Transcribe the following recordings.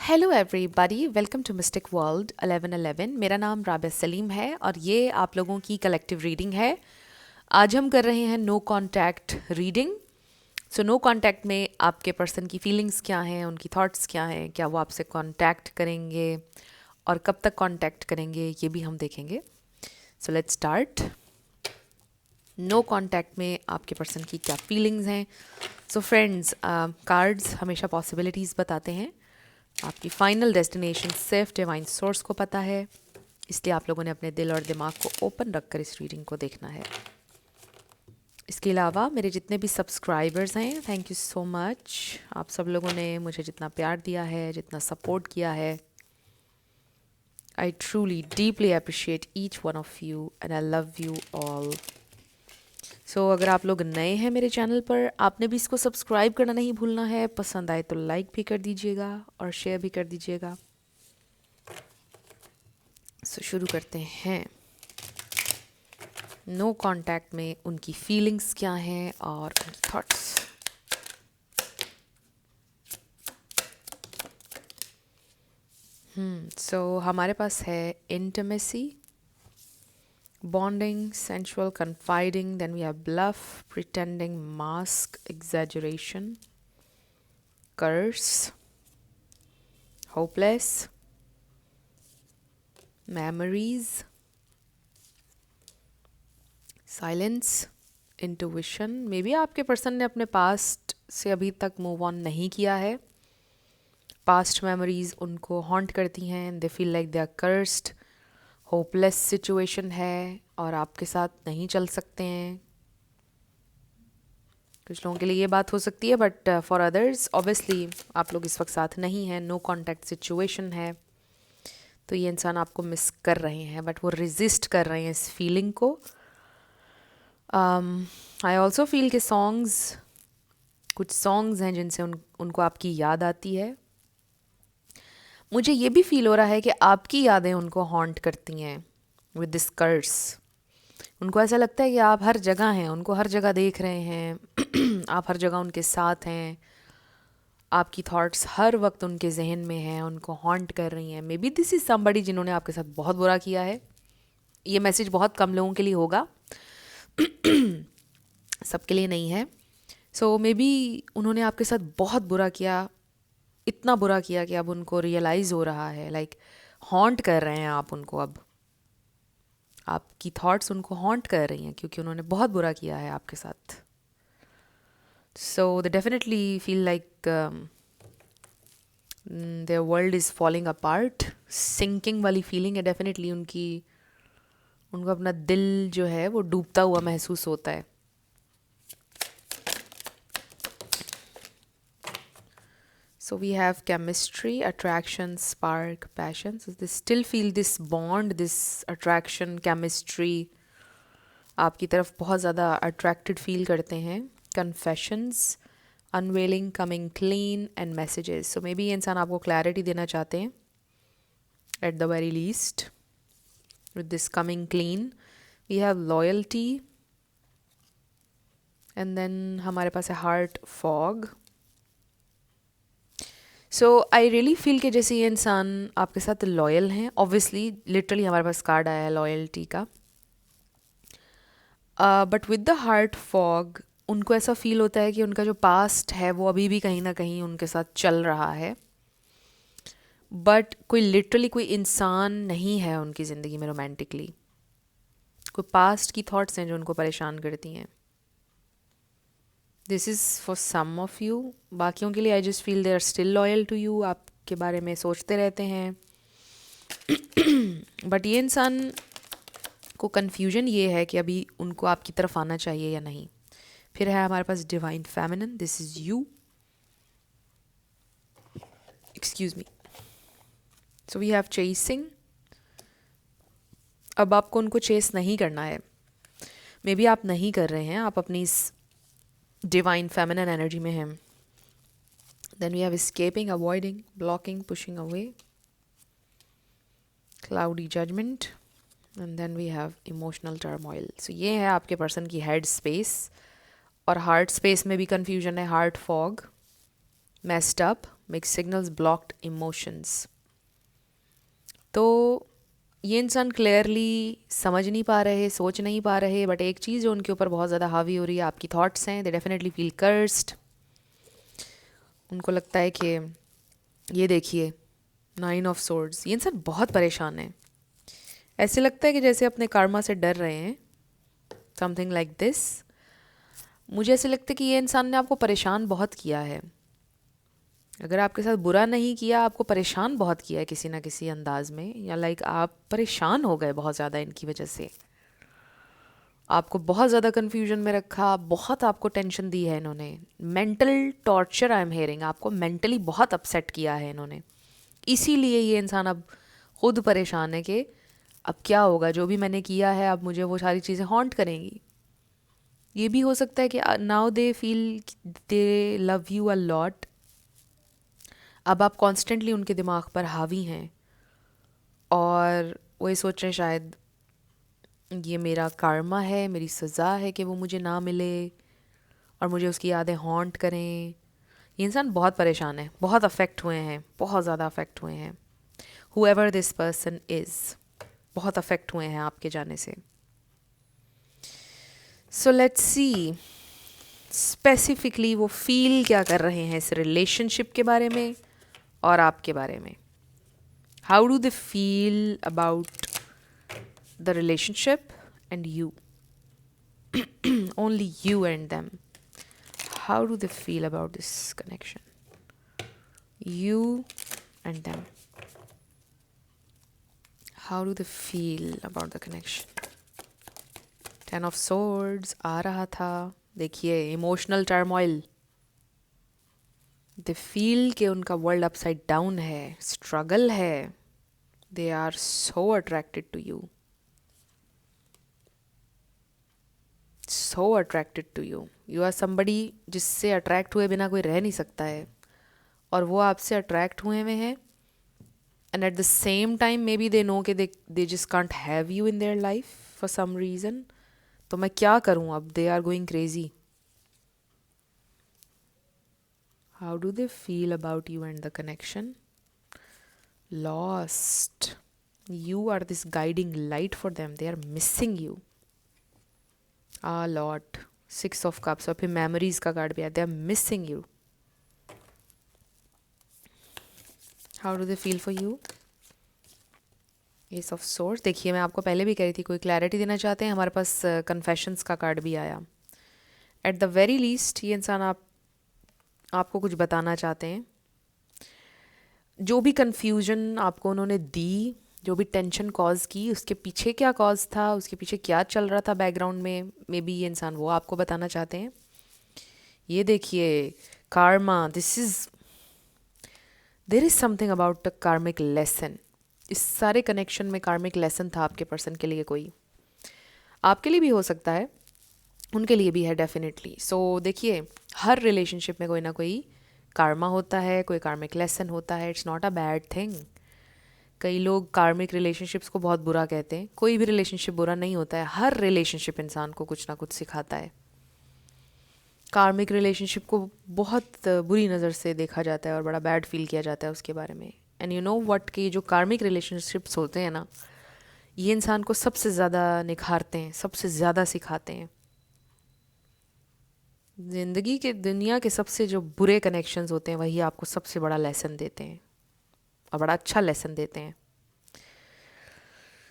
Hello everybody, welcome to mystic world 1111। मेरा नाम राबिया सलीम है और ये आप लोगों की कलेक्टिव रीडिंग है। आज हम कर रहे हैं no contact reading. So no contact में आपके पर्सन की फीलिंग्स क्या हैं, उनकी थॉट्स क्या हैं, क्या वो आपसे कांटेक्ट करेंगे और कब तक कांटेक्ट करेंगे, ये भी हम देखेंगे। So let's start. No contact में आपके पर्सन की क्या फीलिंग्स हैं। सो फ्रेंड्स, कार्ड्स हमेशा पॉसिबिलिटीज़ बताते हैं। आपकी फाइनल डेस्टिनेशन सिर्फ डिवाइन सोर्स को पता है, इसलिए आप लोगों ने अपने दिल और दिमाग को ओपन रखकर इस रीडिंग को देखना है। इसके अलावा मेरे जितने भी सब्सक्राइबर्स हैं, थैंक यू सो मच। आप सब लोगों ने मुझे जितना प्यार दिया है, जितना सपोर्ट किया है, I truly deeply appreciate each one of you and I love you all. So अगर आप लोग नए हैं मेरे चैनल पर, आपने भी इसको सब्सक्राइब करना नहीं भूलना है। पसंद आए तो लाइक भी कर दीजिएगा और शेयर भी कर दीजिएगा। सो शुरू करते हैं। नो कांटेक्ट में उनकी फीलिंग्स क्या हैं और उनकी थॉट्स। सो हमारे पास है intimacy, bonding, sensual, confiding. Then we have bluff, pretending, mask, exaggeration, curse, hopeless, memories, silence, intuition. May be आपके पर्सन ने अपने पास्ट से अभी तक मूव ऑन नहीं किया है। पास्ट मेमोरीज उनको हॉन्ट करती हैं। They feel like they are cursed. Hopeless situation है और आपके साथ नहीं चल सकते हैं। कुछ लोगों के लिए ये बात हो सकती है, बट फॉर अदर्स ऑब्वियसली आप लोग इस वक्त साथ नहीं हैं। नो कांटेक्ट सिचुएशन है, तो ये इंसान आपको मिस कर रहे हैं, बट वो रेजिस्ट कर रहे हैं इस फीलिंग को। आई ऑल्सो फील के कुछ सॉन्ग्स हैं जिनसे उनको आपकी याद आती है। मुझे ये भी फील हो रहा है कि आपकी यादें उनको हॉन्ट करती हैं विद दिस कर्स। उनको ऐसा लगता है कि आप हर जगह हैं, उनको हर जगह देख रहे हैं आप हर जगह उनके साथ हैं। आपकी थॉट्स हर वक्त उनके जहन में हैं, उनको हॉन्ट कर रही हैं। May be this is somebody जिन्होंने आपके साथ बहुत बुरा किया है। ये मैसेज बहुत कम लोगों के लिए होगा सबके लिए नहीं है। सो मे बी उन्होंने आपके साथ बहुत बुरा किया, इतना बुरा किया कि अब उनको रियलाइज़ हो रहा है, लाइक हॉन्ट कर रहे हैं आप उनको। अब आपकी थॉट्स उनको हॉन्ट कर रही हैं क्योंकि उन्होंने बहुत बुरा किया है आपके साथ। So they definitely feel like their world is falling apart. Sinking वाली फीलिंग है डेफिनेटली उनको अपना दिल जो है वो डूबता हुआ महसूस होता है। So we have chemistry, attraction, spark, passion. So they still feel this bond, this attraction, chemistry. आपकी तरफ बहुत ज़्यादा attracted feel करते हैं। Confessions, unveiling, coming clean and messages. So maybe ये इंसान आपको clarity देना चाहते हैं at the very least. With this coming clean, we have loyalty. And then हमारे पास है heart fog. सो आई रियली फील कि जैसे ये इंसान आपके साथ लॉयल हैं। ऑब्वियसली लिटरली हमारे पास कार्ड आया है लॉयल्टी का, but with the heart fog उनको ऐसा फील होता है कि उनका जो पास्ट है वो अभी भी कहीं ना कहीं उनके साथ चल रहा है, बट कोई लिटरली कोई इंसान नहीं है उनकी ज़िंदगी में रोमांटिकली। कोई पास्ट की थॉट्स हैं जो उनको परेशान करती हैं। This is for some of you. बाकियों के लिए I just feel they are still loyal to you, आपके बारे में सोचते रहते हैं। बट ये इंसान को कन्फ्यूजन ये है कि अभी उनको आपकी तरफ आना चाहिए या नहीं। फिर है हमारे पास divine feminine, this is you. Excuse me. So we have chasing. अब आपको उनको चेस नहीं करना है। मे बी आप नहीं कर रहे हैं, आप अपनी इस डिवाइन फेमिनिन एनर्जी में हैं। Then we have escaping, avoiding, blocking, pushing away, cloudy judgement, and then we have emotional turmoil. So ये है आपके पर्सन की हेड स्पेस। और हार्ट स्पेस में भी कन्फ्यूजन है, heart fog, messed up, makes signals blocked emotions. तो ये इंसान क्लियरली समझ नहीं पा रहे, सोच नहीं पा रहे, बट एक चीज़ जो उनके ऊपर बहुत ज़्यादा हावी हो रही है आपकी थॉट्स हैं. दे डेफिनेटली फील कर्स्ड. उनको लगता है कि ये देखिए 9 ऑफ सोर्ड्स, ये इंसान बहुत परेशान है. ऐसे लगता है कि जैसे अपने कर्मा से डर रहे हैं, समथिंग लाइक दिस. मुझे ऐसे लगता है कि ये इंसान ने आपको परेशान बहुत किया है. अगर आपके साथ बुरा नहीं किया, आपको परेशान बहुत किया है किसी ना किसी अंदाज में, या लाइक आप परेशान हो गए बहुत ज़्यादा इनकी वजह से. आपको बहुत ज़्यादा कन्फ्यूजन में रखा, बहुत आपको टेंशन दी है इन्होंने. Mental torture I am hearing. आपको मेंटली बहुत अपसेट किया है इन्होंने. इसीलिए ये इंसान अब खुद परेशान है कि अब क्या होगा, जो भी मैंने किया है अब मुझे वो सारी चीज़ें हॉन्ट करेंगी. ये भी हो सकता है कि now they feel they love you a lot. अब आप कॉन्स्टेंटली उनके दिमाग पर हावी हैं और वो ये सोच रहे हैं शायद ये मेरा कर्मा है, मेरी सज़ा है कि वो मुझे ना मिले और मुझे उसकी यादें हॉन्ट करें. ये इंसान बहुत परेशान है, बहुत अफेक्ट हुए हैं, बहुत ज़्यादा अफेक्ट हुए हैं. हुएवर दिस पर्सन इज़, बहुत अफेक्ट हुए हैं आपके जाने से. सो लेट्स सी स्पेसिफिकली वो फील क्या कर रहे हैं इस रिलेशनशिप के बारे में और आपके बारे में. How do they feel about the relationship and you, only you and them. How do they feel about this connection, you and them? How do they feel about the connection? 10 of swords आ रहा था. देखिए emotional turmoil. They feel कि उनका world upside down है, struggle है. They are so attracted to you, so attracted to you. You are somebody जिससे attract हुए बिना कोई रह नहीं सकता है, और वो आपसे अट्रैक्ट हुए हैं. And at the same time maybe they know कि they just can't have you in their life for some reason. तो मैं क्या करूँ अब, they are going crazy. How do they feel about you and the connection? Lost. You are this guiding light for them. They are missing you a lot. 6 of Cups. और फिर memories का card भी है. They are missing you. How do they feel for you? Ace of Swords. देखिए मैं आपको पहले भी कह रही थी, कोई क्लैरिटी देना चाहते हैं. हमारे पास कन्फेशंस का कार्ड भी आया. एट द वेरी लीस्ट ये इंसान आपको कुछ बताना चाहते हैं. जो भी कन्फ्यूजन आपको उन्होंने दी, जो भी टेंशन कॉज की, उसके पीछे क्या कॉज था, उसके पीछे क्या चल रहा था बैकग्राउंड में, मे बी ये इंसान वो आपको बताना चाहते हैं. ये देखिए karma. This is, there is something about the karmic lesson. इस सारे कनेक्शन में कार्मिक लेसन था आपके पर्सन के लिए. कोई आपके लिए भी हो सकता है, उनके लिए भी है डेफिनेटली. सो देखिए हर रिलेशनशिप में कोई ना कोई कार्मा होता है, कोई कार्मिक लेसन होता है. It's not a bad thing. कई लोग कार्मिक रिलेशनशिप्स को बहुत बुरा कहते हैं. कोई भी रिलेशनशिप बुरा नहीं होता है. हर रिलेशनशिप इंसान को कुछ ना कुछ सिखाता है. कार्मिक रिलेशनशिप को बहुत बुरी नज़र से देखा जाता है और बड़ा बैड फील किया जाता है उसके बारे में. एंड यू नो व्हाट, कि जो कार्मिक रिलेशनशिप्स होते हैं ना, ये इंसान को सबसे ज़्यादा निखारते हैं, सबसे ज़्यादा सिखाते हैं. ज़िंदगी के, दुनिया के सबसे जो बुरे कनेक्शंस होते हैं वही आपको सबसे बड़ा लेसन देते हैं, और बड़ा अच्छा लेसन देते हैं.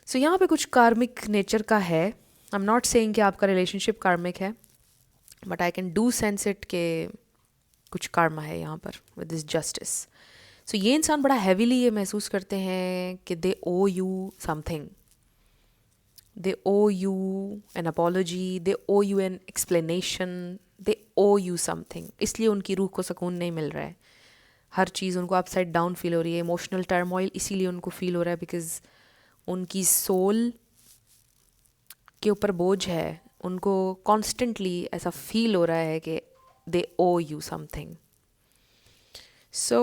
सो यहाँ पे कुछ कार्मिक नेचर का है. आई एम नॉट सेइंग कि आपका रिलेशनशिप कार्मिक है, but I can do sense it के कुछ कार्मा है यहाँ पर विद दिस जस्टिस. सो ये इंसान बड़ा हैवीली ये महसूस करते हैं कि they owe you something. They owe you an apology, they owe you an explanation, they owe you something. इसलिए उनकी रूह को सुकून नहीं मिल रहा है. हर चीज़ उनको अपसाइड डाउन फील हो रही है. इमोशनल टर्मोइल इसीलिए उनको फील हो रहा है बिकॉज उनकी सोल के ऊपर बोझ है. उनको कॉन्स्टेंटली ऐसा फील हो रहा है कि they owe you something. So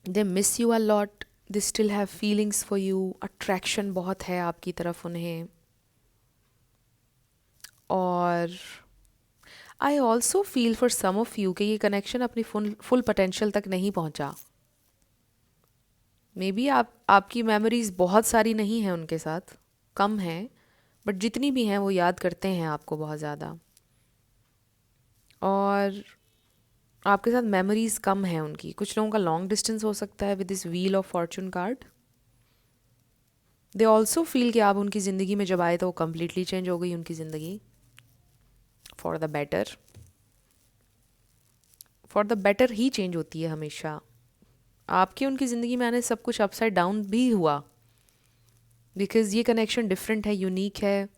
they miss you a lot. They still have feelings for you. Attraction बहुत है आपकी तरफ उन्हें, और I also feel for some of you कि ये कनेक्शन अपनी फुल पोटेंशियल तक नहीं पहुंचा. मे बी आपकी मेमोरीज बहुत सारी नहीं हैं उनके साथ, कम हैं, बट जितनी भी हैं वो याद करते हैं आपको बहुत ज़्यादा, और आपके साथ मेमोरीज कम हैं उनकी. कुछ लोगों का लॉन्ग डिस्टेंस हो सकता है with this wheel of Fortune card. They also feel कि आप उनकी ज़िंदगी में जब आए तो वो कम्प्लीटली चेंज हो गई उनकी ज़िंदगी for the better. For the better he change होती है हमेशा. आपके उनकी ज़िंदगी में आने से सब कुछ अपसाइड डाउन भी हुआ, बिकॉज ये कनेक्शन डिफरेंट है, यूनिक है,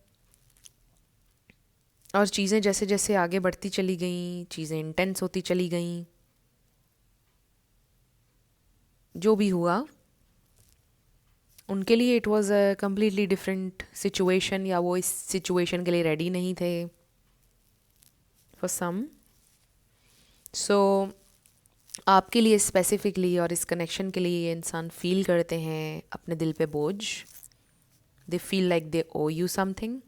और चीज़ें जैसे जैसे आगे बढ़ती चली गई, चीज़ें इंटेंस होती चली गई. जो भी हुआ उनके लिए it was a completely different situation, या वो इस सिचुएशन के लिए रेडी नहीं थे फॉर सम. सो आपके लिए स्पेसिफिकली और इस कनेक्शन के लिए ये इंसान फील करते हैं अपने दिल पे बोझ. They feel like they owe you something,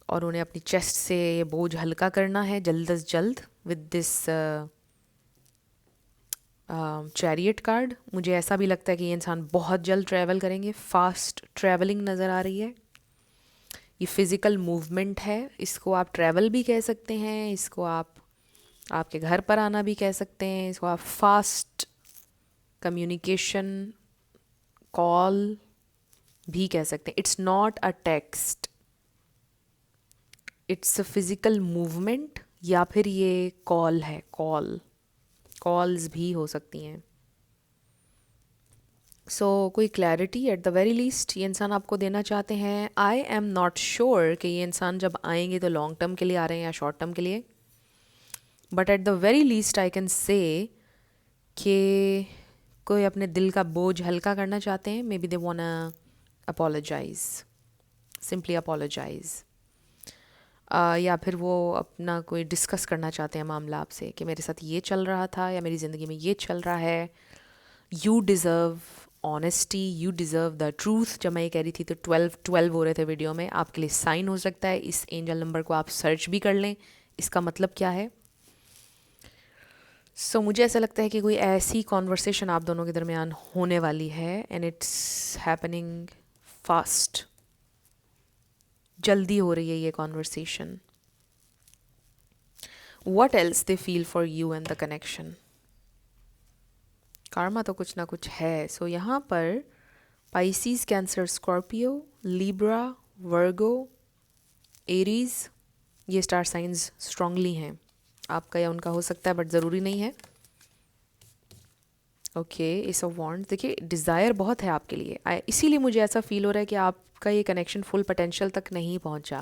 और उन्हें अपनी चेस्ट से ये बोझ हल्का करना है जल्द अज जल्द विद दिस चैरियट कार्ड. मुझे ऐसा भी लगता है कि ये इंसान बहुत जल्द ट्रैवल करेंगे. फास्ट ट्रैवलिंग नज़र आ रही है. ये फिज़िकल मूवमेंट है, इसको आप ट्रैवल भी कह सकते हैं, इसको आप आपके घर पर आना भी कह सकते हैं, इसको आप फास्ट कम्युनिकेशन कॉल भी कह सकते हैं. It's not a text, it's a physical movement, या फिर ये कॉल है. कॉल्स भी हो सकती हैं. सो कोई clarity at the very least ये इंसान आपको देना चाहते हैं. आई एम नॉट श्योर कि ये इंसान जब आएंगे तो लॉन्ग टर्म के लिए आ रहे हैं या शॉर्ट टर्म के लिए, but at the very least I can say कि कोई अपने दिल का बोझ हल्का करना चाहते हैं. Maybe they want apologize, simply apologize, या फिर वो अपना कोई डिस्कस करना चाहते हैं मामला आपसे कि मेरे साथ ये चल रहा था या मेरी ज़िंदगी में ये चल रहा है. You deserve honesty, you deserve the truth. जब मैं ये कह रही थी तो 12 हो रहे थे वीडियो में. आपके लिए साइन हो सकता है. इस एंजल नंबर को आप सर्च भी कर लें, इसका मतलब क्या है. सो मुझे ऐसा लगता है कि कोई ऐसी कॉन्वर्सेशन आप दोनों के दरमियान होने वाली है, एंड इट्स हैपनिंग फास्ट. जल्दी हो रही है ये conversation. What else they feel for you and the connection. Karma तो कुछ ना कुछ है. सो यहाँ पर पाइसीज, कैंसर, स्कॉर्पियो, लिब्रा, वर्गो, एरीज, ये स्टार साइंस स्ट्रांगली हैं. आपका या उनका हो सकता है, बट ज़रूरी नहीं है. ओके, इस ऑफ वॉन्ड्स. देखिए डिज़ायर बहुत है आपके लिए, इसीलिए मुझे ऐसा फील हो रहा है कि आपका ये कनेक्शन फुल पोटेंशियल तक नहीं पहुंचा.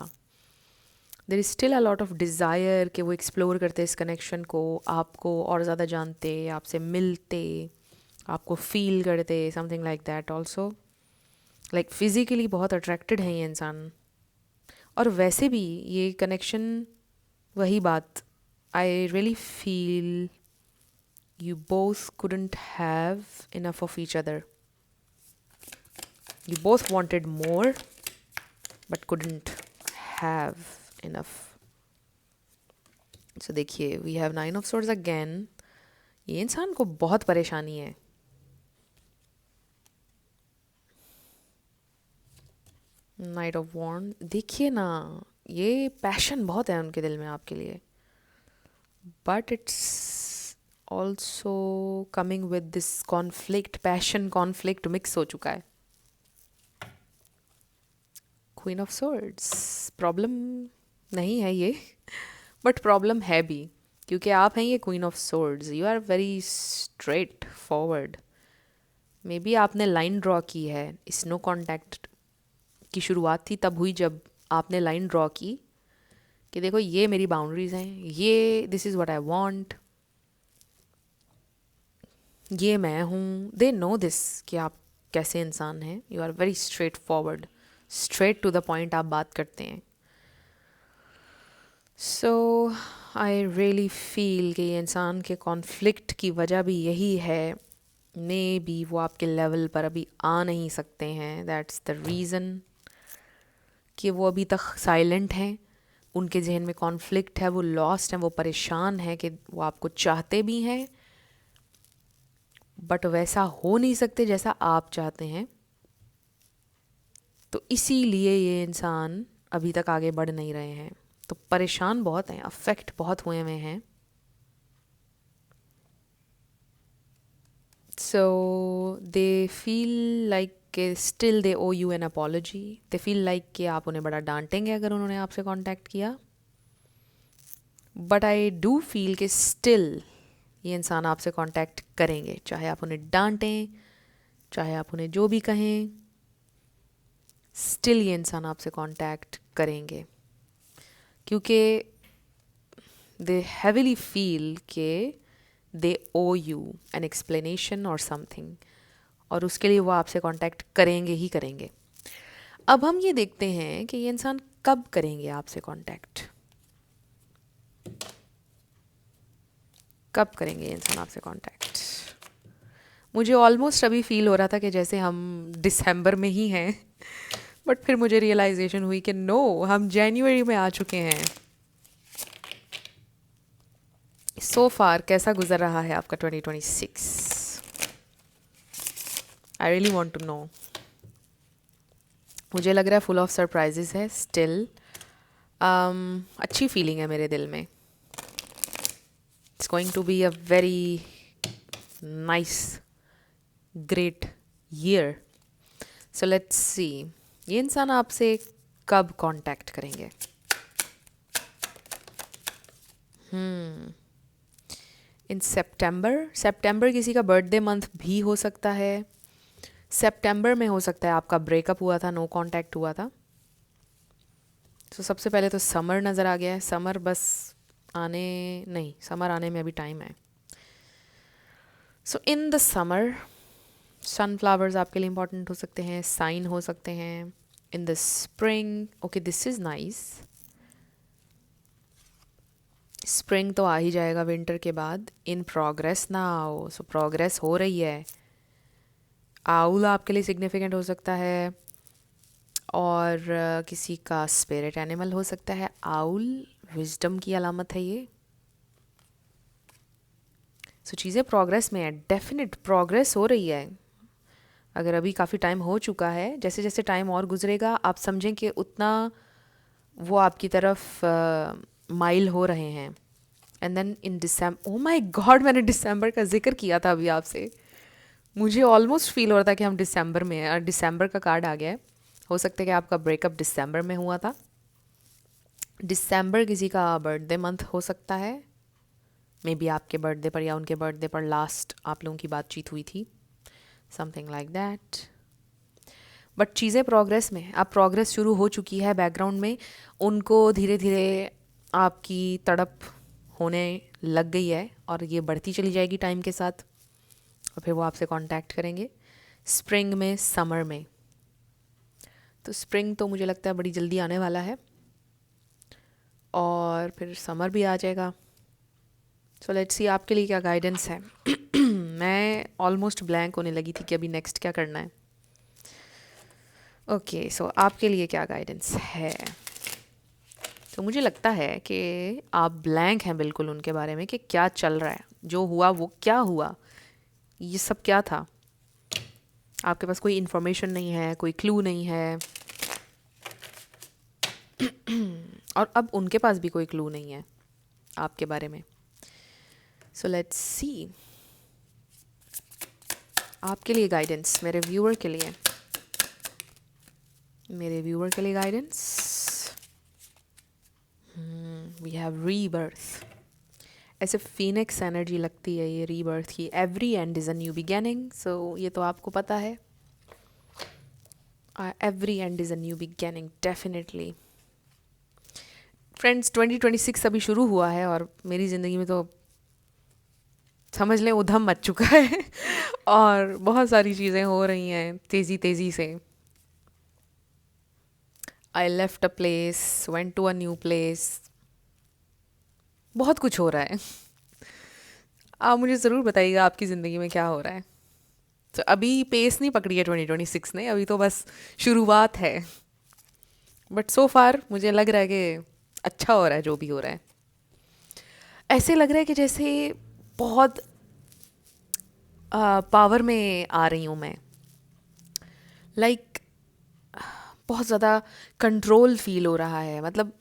There is still a lot of desire कि वो एक्सप्लोर करते इस कनेक्शन को, आपको और ज़्यादा जानते, आपसे मिलते, आपको फील करते, something like that. Also like physically बहुत अट्रैक्टेड है ये इंसान. और वैसे भी ये कनेक्शन, वही बात, आई really feel you both couldn't have enough of each other. You both wanted more but couldn't have enough. So देखिए, we have 9 of swords again. ये इंसान को बहुत परेशानी है. Knight of Wands. देखिए ना, ये पैशन बहुत है उनके दिल में आपके लिए, but it's also coming with this conflict, passion conflict mix हो चुका है. Queen of Swords. प्रॉब्लम नहीं है ये, बट प्रॉब्लम है भी, क्योंकि आप हैं ये Queen of Swords. You are very straightforward. Maybe आपने लाइन ड्रॉ की है. इस नो कॉन्टैक्ट की शुरुआत थी तब हुई जब आपने लाइन ड्रॉ की कि देखो ये मेरी बाउंड्रीज हैं, ये this is what I want, ये मैं हूँ. दे नो दिस कि आप कैसे इंसान हैं. You are very straightforward, straight to the point आप बात करते हैं. सो आई रियली फील कि ये इंसान के कॉन्फ्लिक्ट की वजह भी यही है. मे बी वो आपके लेवल पर अभी आ नहीं सकते हैं. दैट्स द रीज़न कि वो अभी तक साइलेंट हैं. उनके जहन में कॉन्फ्लिक्ट है, वो लॉस्ट हैं, वो परेशान हैं कि वो आपको चाहते भी हैं बट वैसा हो नहीं सकते जैसा आप चाहते हैं। तो इसीलिए ये इंसान अभी तक आगे बढ़ नहीं रहे हैं। तो परेशान बहुत हैं, अफेक्ट बहुत हुए हुए हैं। So they feel like still they owe you an apology. They feel like कि आप उन्हें बड़ा डांटेंगे अगर उन्होंने आपसे कांटेक्ट किया। बट आई डू फील कि स्टिल ये इंसान आपसे कांटेक्ट करेंगे, चाहे आप उन्हें डांटें, चाहे आप उन्हें जो भी कहें, स्टिल ये इंसान आपसे कांटेक्ट करेंगे, क्योंकि दे हैवीली फील के दे ओ यू एन एक्सप्लेनेशन और समथिंग, और उसके लिए वो आपसे कांटेक्ट करेंगे ही करेंगे। अब हम ये देखते हैं कि ये इंसान कब करेंगे आपसे कांटेक्ट। कब करेंगे ये इंसान आपसे कांटेक्ट? मुझे ऑलमोस्ट अभी फील हो रहा था कि जैसे हम दिसंबर में ही हैं, बट फिर मुझे रियलाइजेशन हुई कि नो, हम जनवरी में आ चुके हैं। सो फार कैसा गुजर रहा है आपका 2026? I really want to know. मुझे लग रहा है फुल ऑफ सरप्राइजेस है स्टिल। अच्छी फीलिंग है मेरे दिल में। It's going to be a very nice great year. So let's see, ये इंसान आपसे कब कांटेक्ट करेंगे? इन सितंबर किसी का बर्थडे मंथ भी हो सकता है। सितंबर में हो सकता है आपका ब्रेकअप हुआ था, नो कांटेक्ट हुआ था। तो सबसे पहले तो समर नज़र आ गया है। समर आने में अभी टाइम है। सो इन द समर सनफ्लावर्स आपके लिए इंपॉर्टेंट हो सकते हैं, साइन हो सकते हैं। In the spring, okay this is nice. Spring तो आ ही जाएगा विंटर के बाद। इन प्रोग्रेस ना आओ, सो प्रोग्रेस हो रही है। आउल आपके लिए सिग्निफिकेंट हो सकता है, और किसी का स्पिरिट एनिमल हो सकता है। आउल विजडम की अलामत है ये। सो चीज़ें प्रोग्रेस में है, डेफिनेट प्रोग्रेस हो रही है। अगर अभी काफ़ी टाइम हो चुका है, जैसे जैसे टाइम और गुजरेगा आप समझें कि उतना वो आपकी तरफ माइल हो रहे हैं। And then in December, oh my god, मैंने दिसंबर का जिक्र किया था अभी आपसे। मुझे ऑलमोस्ट फील हो रहा था कि हम दिसंबर में हैं, और दिसंबर का कार्ड आ गया है। हो सकता है कि आपका ब्रेकअप दिसंबर में हुआ था। दिसंबर किसी का बर्थडे मंथ हो सकता है। मे बी आपके बर्थडे पर या उनके बर्थडे पर लास्ट आप लोगों की बातचीत हुई थी, समथिंग लाइक दैट। बट चीज़ें प्रोग्रेस में, अब प्रोग्रेस शुरू हो चुकी है बैकग्राउंड में। उनको धीरे धीरे आपकी तड़प होने लग गई है, और ये बढ़ती चली जाएगी टाइम के साथ, और फिर वो आपसे कांटेक्ट करेंगे स्प्रिंग में, समर में। तो स्प्रिंग तो मुझे लगता है बड़ी जल्दी आने वाला है, और फिर समर भी आ जाएगा। सो लेट्स सी आपके लिए क्या गाइडेंस है। मैं ऑलमोस्ट ब्लैंक होने लगी थी कि अभी नेक्स्ट क्या करना है। ओके, सो आपके लिए क्या गाइडेंस है? तो मुझे लगता है कि आप ब्लैंक हैं बिल्कुल उनके बारे में, कि क्या चल रहा है, जो हुआ वो क्या हुआ, ये सब क्या था। आपके पास कोई इन्फॉर्मेशन नहीं है, कोई क्लू नहीं है, और अब उनके पास भी कोई क्लू नहीं है आपके बारे में। सो लेट्स सी आपके लिए गाइडेंस, मेरे व्यूअर के लिए गाइडेंस। We have rebirth. ऐसे फिनिक्स एनर्जी लगती है ये रीबर्थ की। Every end is a new beginning, so ये तो आपको पता है। Every end is a new beginning, definitely. Friends 2026 अभी शुरू हुआ है, और मेरी ज़िंदगी में तो समझ लें उधम मच चुका है और बहुत सारी चीज़ें हो रही हैं तेज़ी से। I left a place, went to a new place, बहुत कुछ हो रहा है। आप मुझे ज़रूर बताइएगा आपकी ज़िंदगी में क्या हो रहा है। तो अभी पेस नहीं पकड़ी है 2026 ने, अभी तो बस शुरुआत है। बट सो फार मुझे लग रहा है कि अच्छा हो रहा है जो भी हो रहा है। ऐसे लग रहा है कि जैसे बहुत पावर में आ रही हूँ मैं, लाइक बहुत ज़्यादा कंट्रोल फील हो रहा है, मतलब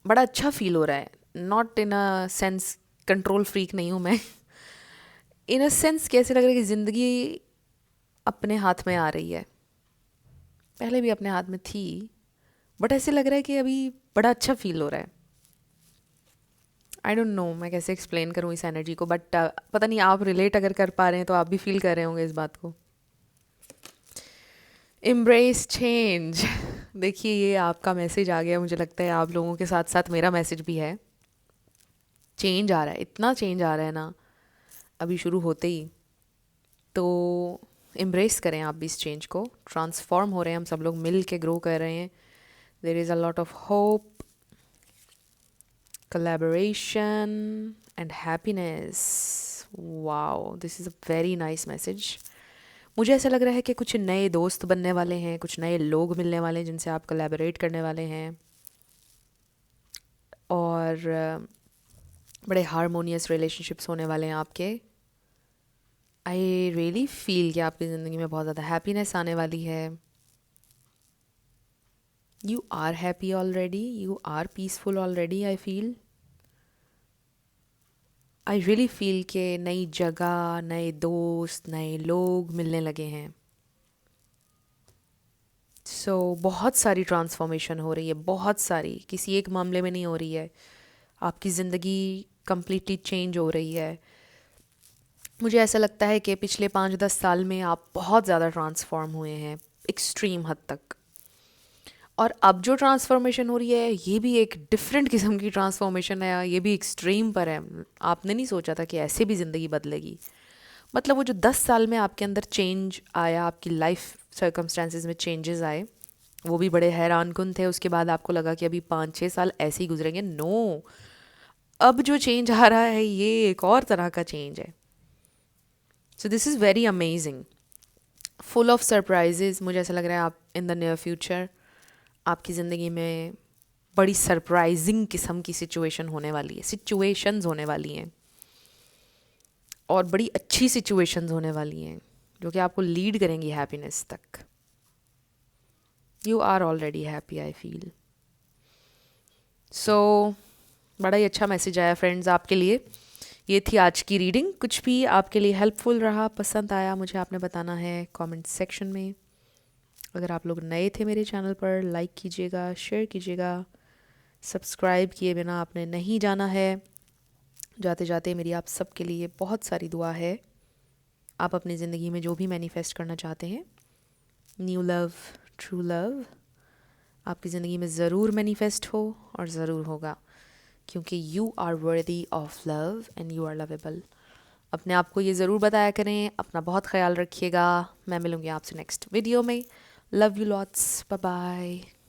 बड़ा अच्छा फील हो रहा है। Not in a sense control freak नहीं हूँ मैं, इन अ सेंस कैसे लग रहा है कि ज़िंदगी अपने हाथ में आ रही है। पहले भी अपने हाथ में थी, बट ऐसे लग रहा है कि अभी बड़ा अच्छा फील हो रहा है। आई डोंट नो मैं कैसे एक्सप्लेन करूँ इस एनर्जी को, बट पता नहीं आप रिलेट अगर कर पा रहे हैं तो आप भी फील कर रहे होंगे इस बात को। एम्ब्रेस चेंज देखिए ये आपका मैसेज आ गया, मुझे लगता है आप लोगों के साथ साथ मेरा मैसेज भी है। चेंज आ रहा है, इतना चेंज आ रहा है ना अभी शुरू होते ही, तो एम्ब्रेस करें आप भी इस चेंज को। ट्रांसफॉर्म हो रहे हैं हम सब लोग, मिल के ग्रो कर रहे हैं। There is a lot of hope, collaboration and happiness. wow, this is a very nice message. मुझे ऐसा लग रहा है कि कुछ नए दोस्त बनने वाले हैं, कुछ नए लोग मिलने वाले हैं जिनसे आप कोलैबोरेट करने वाले हैं, और बड़े हारमोनियस रिलेशनशिप्स होने वाले हैं आपके। आई रियली फील कि आपकी ज़िंदगी में बहुत ज़्यादा हैप्पीनेस आने वाली है। You are happy already, you are peaceful already. I really feel के नई जगह, नए दोस्त, नए लोग मिलने लगे हैं। बहुत सारी ट्रांसफॉर्मेशन हो रही है, बहुत सारी, किसी एक मामले में नहीं हो रही है। आपकी ज़िंदगी कम्प्लीटली चेंज हो रही है। मुझे ऐसा लगता है कि पिछले 5-10 साल में आप बहुत ज़्यादा ट्रांसफॉर्म हुए हैं, एक्सट्रीम हद तक। और अब जो ट्रांसफॉर्मेशन हो रही है ये भी एक डिफरेंट किस्म की ट्रांसफॉर्मेशन है, ये भी एक्सट्रीम पर है। आपने नहीं सोचा था कि ऐसे भी ज़िंदगी बदलेगी। मतलब वो जो 10 साल में आपके अंदर चेंज आया, आपकी लाइफ सर्कमस्टेंसेस में चेंजेस आए, वो भी बड़े हैरान कुन थे। उसके बाद आपको लगा कि अभी 5-6 साल ऐसे ही गुजरेंगे। नो, अब जो चेंज आ रहा है ये एक और तरह का चेंज है। So this is very amazing, full of surprises. मुझे ऐसा लग रहा है आप इन द नियर फ्यूचर आपकी ज़िंदगी में बड़ी सरप्राइजिंग किस्म की सिचुएशन होने वाली है, सिचुएशंस होने वाली हैं, और बड़ी अच्छी सिचुएशंस होने वाली हैं जो कि आपको लीड करेंगी हैप्पीनेस तक। You are already happy, I feel. So बड़ा ही अच्छा मैसेज आया फ्रेंड्स आपके लिए। ये थी आज की रीडिंग। कुछ भी आपके लिए हेल्पफुल रहा, पसंद आया, मुझे आपने बताना है कमेंट सेक्शन में। अगर आप लोग नए थे मेरे चैनल पर, लाइक कीजिएगा, शेयर कीजिएगा। सब्सक्राइब किए बिना आपने नहीं जाना है। जाते जाते मेरी आप सबके लिए बहुत सारी दुआ है। आप अपनी ज़िंदगी में जो भी मैनिफेस्ट करना चाहते हैं, न्यू लव, ट्रू लव, आपकी ज़िंदगी में ज़रूर मैनिफेस्ट हो और ज़रूर होगा, क्योंकि you are worthy of love and you are lovable. अपने आप को ये ज़रूर बताया करें। अपना बहुत ख्याल रखिएगा। मैं मिलूँगी आपसे नेक्स्ट वीडियो में। Love you lots, bye bye.